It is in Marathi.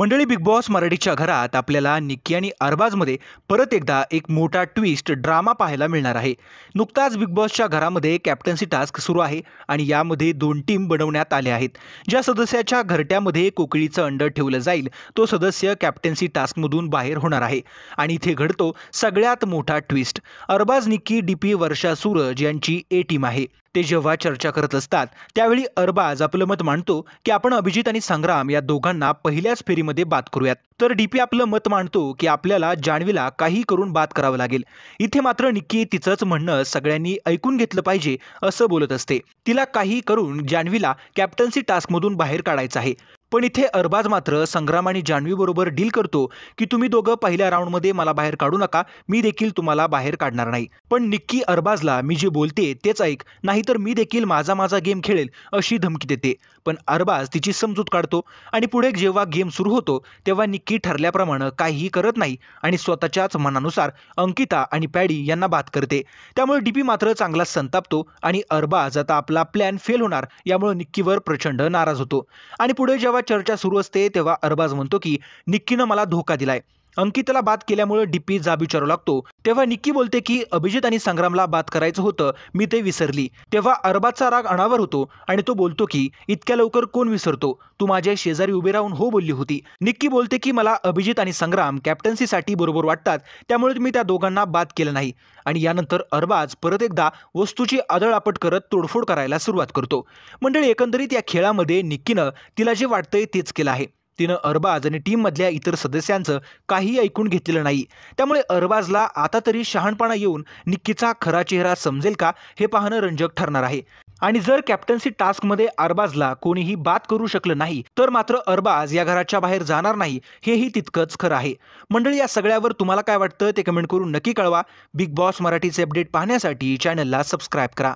मंडळी, बिग बॉस मराठीच्या घरात आपल्याला निक्की आणि अरबाजमध्ये परत एकदा एक मोठा ट्विस्ट ड्रामा पाहायला मिळणार आहे. नुकताच बिग बॉसच्या घरामध्ये कॅप्टन्सी टास्क सुरू आहे आणि यामध्ये 2 टीम बनवण्यात आल्या आहेत. ज्या सदस्याच्या घरट्यामध्ये कोकिळीचं अंड ठेवलं जाईल तो सदस्य कॅप्टन्सी टास्कमधून बाहेर होणार आहे. आणि इथे घडतो सगळ्यात मोठा ट्विस्ट. अरबाज, निक्की, डीपी, वर्षा, सूरज यांची ए टीम आहे. ते जेव्हा चर्चा करत असतात त्यावेळी अरबाज आपलं मत मांडतो की आपण अभिजित आणि संग्राम या दोघांना पहिल्याच फेरीमध्ये बाद करूयात. तर डीपी आपलं मत मांडतो की आपल्याला जान्हवीला काही करून बाद करावं लागेल. इथे मात्र निक्की तिचंच म्हणणं सगळ्यांनी ऐकून घेतलं पाहिजे असं बोलत असते. तिला काही करून जान्हवीला कॅप्टन्सी टास्कमधून बाहेर काढायचं आहे. पण इथे अरबाज मात्र संग्राम आणि जान्हवी बरोबर डील करतो की तुम्ही दोघं पहिल्या राऊंडमध्ये मला बाहेर काढू नका, मी देखील तुम्हाला बाहेर काढणार नाही. पण निक्की अरबाजला मी जे बोलते तेच ऐक, नाहीतर मी देखील माझा गेम खेळेल अशी धमकी देते. पण अरबाज तिची समजूत काढतो आणि पुढे जेव्हा गेम सुरू होतो तेव्हा निक्की ठरल्याप्रमाणे काहीही करत नाही आणि स्वतःच्याच मनानुसार अंकिता आणि पॅडी यांना बाद करते. त्यामुळे डीपी मात्र चांगला संतापतो आणि अरबाज आता आपला प्लॅन फेल होणार यामुळे निक्कीवर प्रचंड नाराज होतो. आणि पुढे जेव्हा चर्चा सुरू असते तेव्हा अरबाज म्हणतो की निक्कीनं मला धोका दिलाय. अंकिताला बाद केल्यामुळे डीपी जाब विचारू लागतो तेव्हा निक्की बोलते की अभिजित आणि संग्रामला बाद करायचं होतं, मी ते विसरली. तेव्हा अरबाजचा राग अनावर होतो आणि तो बोलतो की इतक्या लवकर कोण विसरतो, तू माझ्या शेजारी उभी राहून हो बोलली होती. निक्की बोलते की मला अभिजित आणि संग्राम कॅप्टन्सीसाठी बरोबर वाटतात, त्यामुळे मी त्या दोघांना बाद केलं नाही. आणि यानंतर अरबाज परत एकदा वस्तूची आदळआपट करत तोडफोड करायला सुरुवात करतो. मंडळी, एकंदरीत या खेळामध्ये निक्कीनं तिला जे वाटतंय तेच केलं आहे. तिनं अरबाज आणि टीममधल्या इतर सदस्यांचं काही ऐकून घेतलेलं नाही. त्यामुळे अरबाजला आता तरी शहाणपणा येऊन निक्कीचा खरा चेहरा समजेल का हे पाहणं रंजक ठरणार आहे. आणि जर कॅप्टन्सी टास्कमध्ये अरबाजला कोणीही बाद करू शकलं नाही तर मात्र अरबाज या घराच्या बाहेर जाणार नाही, हेही तितकंच खरं आहे. मंडळी, या सगळ्यावर तुम्हाला काय वाटतं ते कमेंट करून नक्की कळवा. बिग बॉस मराठीचे अपडेट पाहण्यासाठी चॅनलला सबस्क्राईब करा.